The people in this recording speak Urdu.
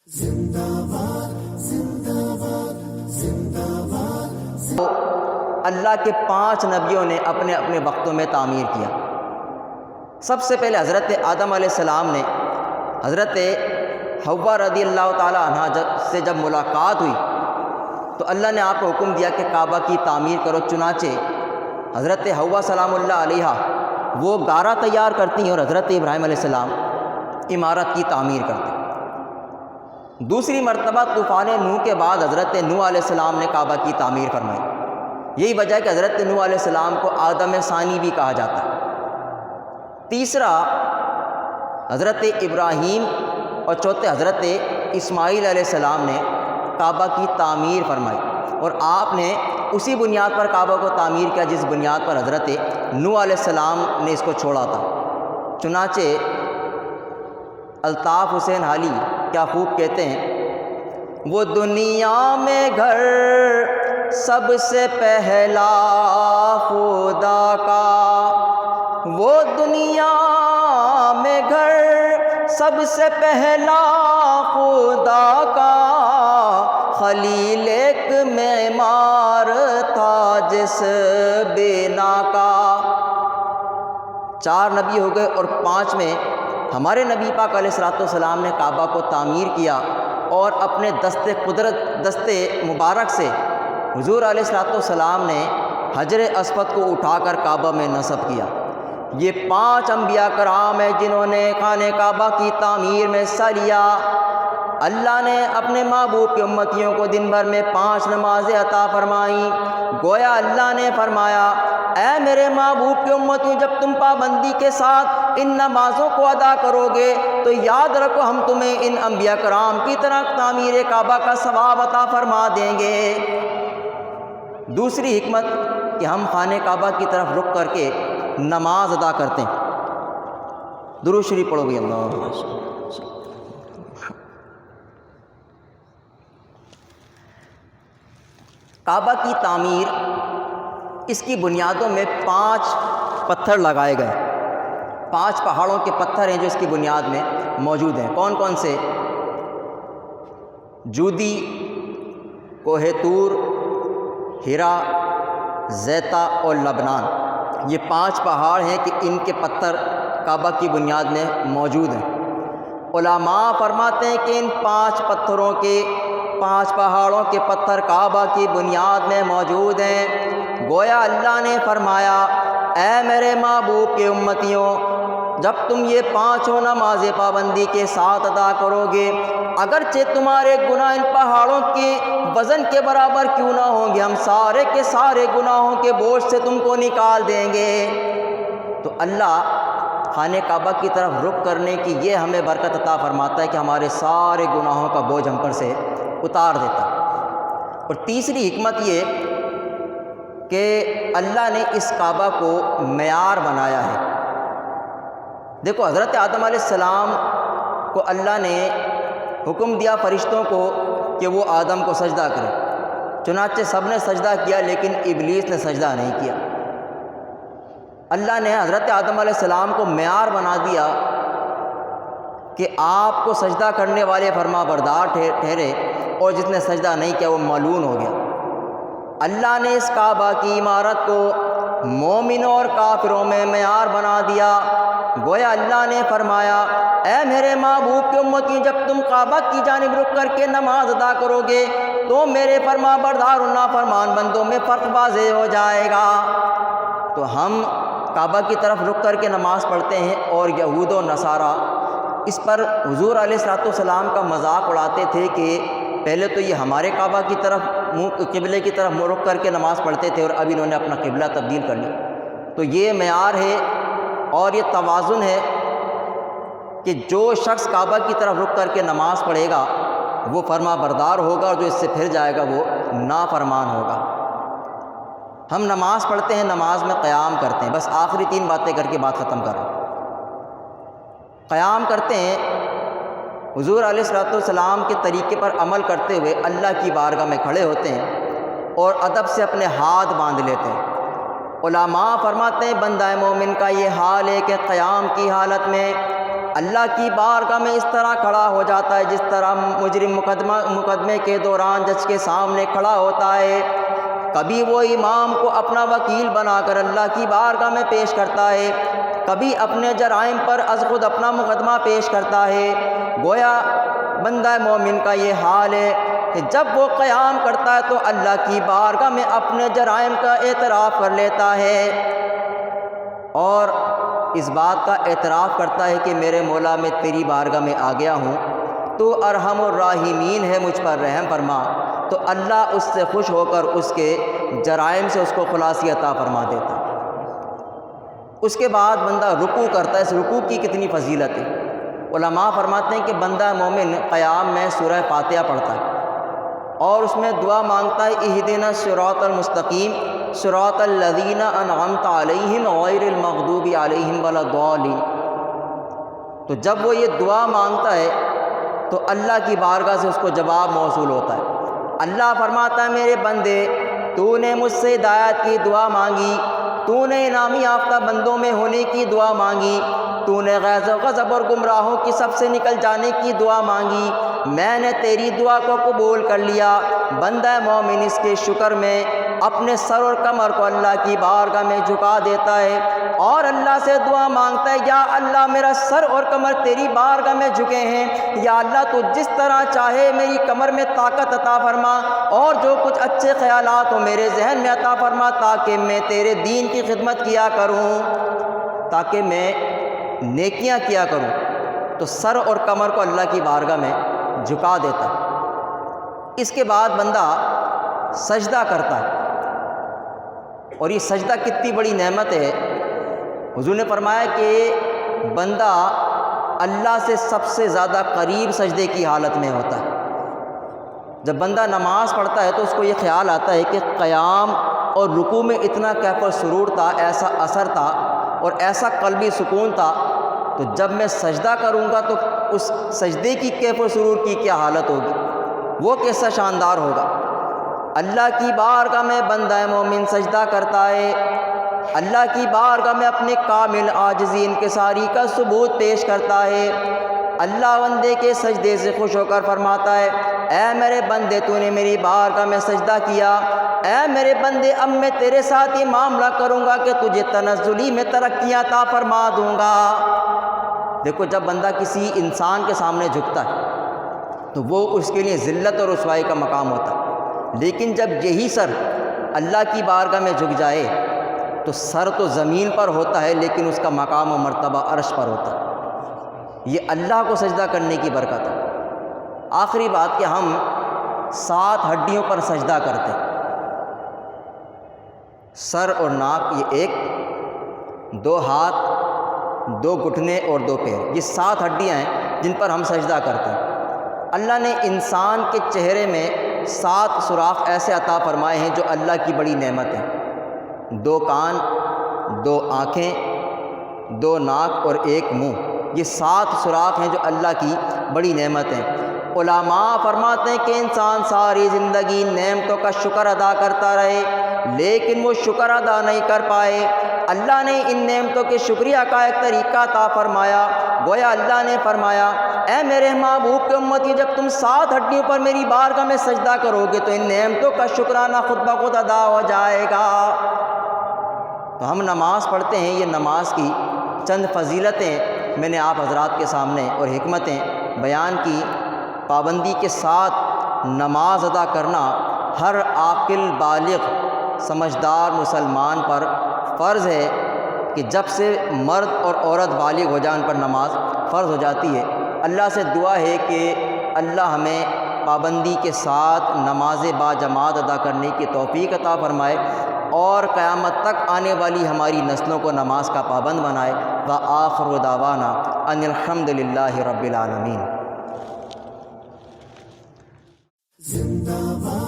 اللہ کے 5 نبیوں نے اپنے اپنے وقتوں میں تعمیر کیا۔ سب سے پہلے حضرت آدم علیہ السلام نے حضرت حوا رضی اللہ تعالی عنہ سے جب ملاقات ہوئی تو اللہ نے آپ کو حکم دیا کہ کعبہ کی تعمیر کرو۔ چنانچہ حضرت حوا سلام اللہ علیہا وہ گارہ تیار کرتی ہیں اور حضرت ابراہیم علیہ السلام عمارت کی تعمیر کرتے ہیں۔ دوسری مرتبہ طوفان نوح کے بعد حضرت نوح علیہ السلام نے کعبہ کی تعمیر فرمائی۔ یہی وجہ ہے کہ حضرت نوح علیہ السلام کو آدم ثانی بھی کہا جاتا ہے۔ تیسرا حضرت ابراہیم اور چوتھے حضرت اسماعیل علیہ السلام نے کعبہ کی تعمیر فرمائی، اور آپ نے اسی بنیاد پر کعبہ کو تعمیر کیا جس بنیاد پر حضرت نوح علیہ السلام نے اس کو چھوڑا تھا۔ چنانچہ الطاف حسین حالی کیا خوب کہتے ہیں، وہ دنیا میں گھر سب سے پہلا خدا کا، وہ دنیا میں گھر سب سے پہلا خدا کا، خلیل ایک معمار تھا جس بنا کا۔ 4 نبی ہو گئے، اور 5ویں ہمارے نبی پاک علیہ الصلوۃ والسلام نے کعبہ کو تعمیر کیا اور اپنے دست مبارک سے حضور علیہ الصلوۃ والسلام نے حجر اسود کو اٹھا کر کعبہ میں نصب کیا۔ یہ 5 انبیاء کرام ہیں جنہوں نے خانہ کعبہ کی تعمیر میں حصہ لیا۔ اللہ نے اپنے محبوب کی امتیوں کو دن بھر میں 5 نمازیں عطا فرمائیں۔ گویا اللہ نے فرمایا، اے میرے محبوب کی امتیوں، جب تم پابندی کے ساتھ ان نمازوں کو ادا کرو گے تو یاد رکھو ہم تمہیں ان انبیاء کرام کی طرح تعمیر کعبہ کا ثواب عطا فرما دیں گے۔ دوسری حکمت کہ ہم خانہ کعبہ کی طرف رخ کر کے نماز ادا کرتے ہیں۔ درود شریف پڑھو گے اللہ۔ کعبہ کی تعمیر، اس کی بنیادوں میں 5 پتھر لگائے گئے۔ 5 پہاڑوں کے پتھر ہیں جو اس کی بنیاد میں موجود ہیں۔ کون کون سے؟ جودی، کوہ طور، ہیرا، زیتا اور لبنان۔ یہ 5 پہاڑ ہیں کہ ان کے پتھر کعبہ کی بنیاد میں موجود ہیں۔ علماء فرماتے ہیں کہ ان 5 پتھروں کے 5 پہاڑوں کے پتھر کعبہ کی بنیاد میں موجود ہیں۔ گویا اللہ نے فرمایا، اے میرے محبوب کے امتیوں، جب تم یہ 5 نمازیں پابندی کے ساتھ ادا کرو گے، اگرچہ تمہارے گناہ ان پہاڑوں کے وزن کے برابر کیوں نہ ہوں گے، ہم سارے کے سارے گناہوں کے بوجھ سے تم کو نکال دیں گے۔ تو اللہ خانہ کعبہ کی طرف رخ کرنے کی یہ ہمیں برکت عطا فرماتا ہے کہ ہمارے سارے گناہوں کا بوجھ ہم پر سے اتار دیتا ہے۔ اور تیسری حکمت یہ کہ اللہ نے اس کعبہ کو معیار بنایا ہے۔ دیکھو، حضرت آدم علیہ السلام کو اللہ نے حکم دیا فرشتوں کو کہ وہ آدم کو سجدہ کرے، چنانچہ سب نے سجدہ کیا لیکن ابلیس نے سجدہ نہیں کیا۔ اللہ نے حضرت آدم علیہ السلام کو معیار بنا دیا کہ آپ کو سجدہ کرنے والے فرما بردار ٹھہرے، اور جس نے سجدہ نہیں کیا وہ ملعون ہو گیا۔ اللہ نے اس کعبہ کی عمارت کو مومنوں اور کافروں میں معیار بنا دیا۔ گویا اللہ نے فرمایا، اے میرے محبوب کی امتی، جب تم کعبہ کی جانب رخ کر کے نماز ادا کرو گے تو میرے فرما بردار اور نافرمان بندوں میں فرق واضح ہو جائے گا۔ تو ہم کعبہ کی طرف رخ کر کے نماز پڑھتے ہیں، اور یہود و نصارہ اس پر حضور علیہ الصلوۃ والسلام کا مذاق اڑاتے تھے کہ پہلے تو یہ ہمارے کعبہ کی طرف قبلے کی طرف رخ کر کے نماز پڑھتے تھے، اور اب انہوں نے اپنا قبلہ تبدیل کر لیا۔ تو یہ معیار ہے اور یہ توازن ہے کہ جو شخص کعبہ کی طرف رخ کر کے نماز پڑھے گا وہ فرما بردار ہوگا، اور جو اس سے پھر جائے گا وہ نافرمان ہوگا۔ ہم نماز پڑھتے ہیں، نماز میں قیام کرتے ہیں۔ بس آخری 3 باتیں کر کے بات ختم کر رہا ہوں۔ قیام کرتے ہیں، حضور علیہ الصلوۃ والسلام کے طریقے پر عمل کرتے ہوئے اللہ کی بارگاہ میں کھڑے ہوتے ہیں اور ادب سے اپنے ہاتھ باندھ لیتے ہیں۔ علماء فرماتے ہیں بندہ مومن کا یہ حال ہے کہ قیام کی حالت میں اللہ کی بارگاہ میں اس طرح کھڑا ہو جاتا ہے جس طرح مجرم مقدمے کے دوران جج کے سامنے کھڑا ہوتا ہے۔ کبھی وہ امام کو اپنا وکیل بنا کر اللہ کی بارگاہ میں پیش کرتا ہے، کبھی اپنے جرائم پر از خود اپنا مقدمہ پیش کرتا ہے۔ گویا بندہ مومن کا یہ حال ہے کہ جب وہ قیام کرتا ہے تو اللہ کی بارگاہ میں اپنے جرائم کا اعتراف کر لیتا ہے اور اس بات کا اعتراف کرتا ہے کہ میرے مولا میں تیری بارگاہ میں آ گیا ہوں، تو ارحم الراحمین ہے، مجھ پر رحم فرما۔ تو اللہ اس سے خوش ہو کر اس کے جرائم سے اس کو خلاصی عطا فرما دیتا۔ اس کے بعد بندہ رکوع کرتا ہے۔ اس رکوع کی کتنی فضیلت ہے۔ علماء فرماتے ہیں کہ بندہ مومن قیام میں سورہ فاتحہ پڑھتا ہے اور اس میں دعا مانگتا ہے اہدنا الصراط المستقیم صراط الذین انعمت علیہم غیر المغضوب علیہم ولا الضالین۔ تو جب وہ یہ دعا مانگتا ہے تو اللہ کی بارگاہ سے اس کو جواب موصول ہوتا ہے۔ اللہ فرماتا ہے میرے بندے، تو نے مجھ سے ہدایت کی دعا مانگی، تو نے انعام یافتہ بندوں میں ہونے کی دعا مانگی، تو نے غیظ و غضب اور گمراہوں کی سب سے نکل جانے کی دعا مانگی، میں نے تیری دعا کو قبول کر لیا۔ بندہ مومن اس کے شکر میں اپنے سر اور کمر کو اللہ کی بارگاہ میں جھکا دیتا ہے اور اللہ سے دعا مانگتا ہے، یا اللہ میرا سر اور کمر تیری بارگاہ میں جھکے ہیں، یا اللہ تو جس طرح چاہے میری کمر میں طاقت عطا فرما اور جو کچھ اچھے خیالات ہو میرے ذہن میں عطا فرما تاکہ میں تیرے دین کی خدمت کیا کروں، تاکہ میں نیکیاں کیا کروں۔ تو سر اور کمر کو اللہ کی بارگاہ میں جھکا دیتا ہے۔ اس کے بعد بندہ سجدہ کرتا ہے، اور یہ سجدہ کتنی بڑی نعمت ہے۔ حضور نے فرمایا کہ بندہ اللہ سے سب سے زیادہ قریب سجدے کی حالت میں ہوتا ہے۔ جب بندہ نماز پڑھتا ہے تو اس کو یہ خیال آتا ہے کہ قیام اور رکوع میں اتنا کیف و سرور تھا، ایسا اثر تھا اور ایسا قلبی سکون تھا، تو جب میں سجدہ کروں گا تو اس سجدے کی کیف و سرور کی کیا حالت ہوگی، وہ کیسا شاندار ہوگا۔ اللہ کی بارگاہ میں بندہ مومن سجدہ کرتا ہے، اللہ کی بارگاہ میں اپنے کامل عاجزی انکساری کا ثبوت پیش کرتا ہے۔ اللہ بندے کے سجدے سے خوش ہو کر فرماتا ہے، اے میرے بندے تو نے میری بارگاہ میں سجدہ کیا، اے میرے بندے اب میں تیرے ساتھ یہ معاملہ کروں گا کہ تجھے تنزلی میں ترقیاں عطا فرما دوں گا۔ دیکھو جب بندہ کسی انسان کے سامنے جھکتا ہے تو وہ اس کے لیے ذلت اور رسوائی کا مقام ہوتا ہے، لیکن جب یہی سر اللہ کی بارگاہ میں جھک جائے تو سر تو زمین پر ہوتا ہے لیکن اس کا مقام و مرتبہ عرش پر ہوتا ہے۔ یہ اللہ کو سجدہ کرنے کی برکت ہے۔ آخری بات کہ ہم 7 ہڈیوں پر سجدہ کرتے ہیں، سر اور ناک، یہ 1، 2 ہاتھ، 2 گھٹنے اور 2 پیر، یہ 7 ہڈیاں ہیں جن پر ہم سجدہ کرتے ہیں۔ اللہ نے انسان کے چہرے میں 7 سوراخ ایسے عطا فرمائے ہیں جو اللہ کی بڑی نعمت ہے۔ 2 کان، 2 آنکھیں، 2 ناک اور 1 منہ، یہ 7 سوراخ ہیں جو اللہ کی بڑی نعمت ہیں۔ علماء فرماتے ہیں کہ انسان ساری زندگی نعمتوں کا شکر ادا کرتا رہے لیکن وہ شکر ادا نہیں کر پائے۔ اللہ نے ان نعمتوں کے شکریہ کا ایک طریقہ عطا فرمایا۔ گویا اللہ نے فرمایا، اے میرے محبوب کے امتی، جب تم 7 ہڈیوں پر میری بارگاہ میں سجدہ کرو گے تو ان نعمتوں کا شکرانہ خود بخود ادا ہو جائے گا۔ تو ہم نماز پڑھتے ہیں، یہ نماز کی چند فضیلتیں میں نے آپ حضرات کے سامنے اور حکمتیں بیان کی۔ پابندی کے ساتھ نماز ادا کرنا ہر عاقل بالغ سمجھدار مسلمان پر فرض ہے کہ جب سے مرد اور عورت بالغ ہو جائیں ان پر نماز فرض ہو جاتی ہے۔ اللہ سے دعا ہے کہ اللہ ہمیں پابندی کے ساتھ نماز با جماعت ادا کرنے کی توفیق عطا فرمائے اور قیامت تک آنے والی ہماری نسلوں کو نماز کا پابند بنائے۔ وآخر دعوانا ان الحمد للہ رب العالمین۔ زندہ باد۔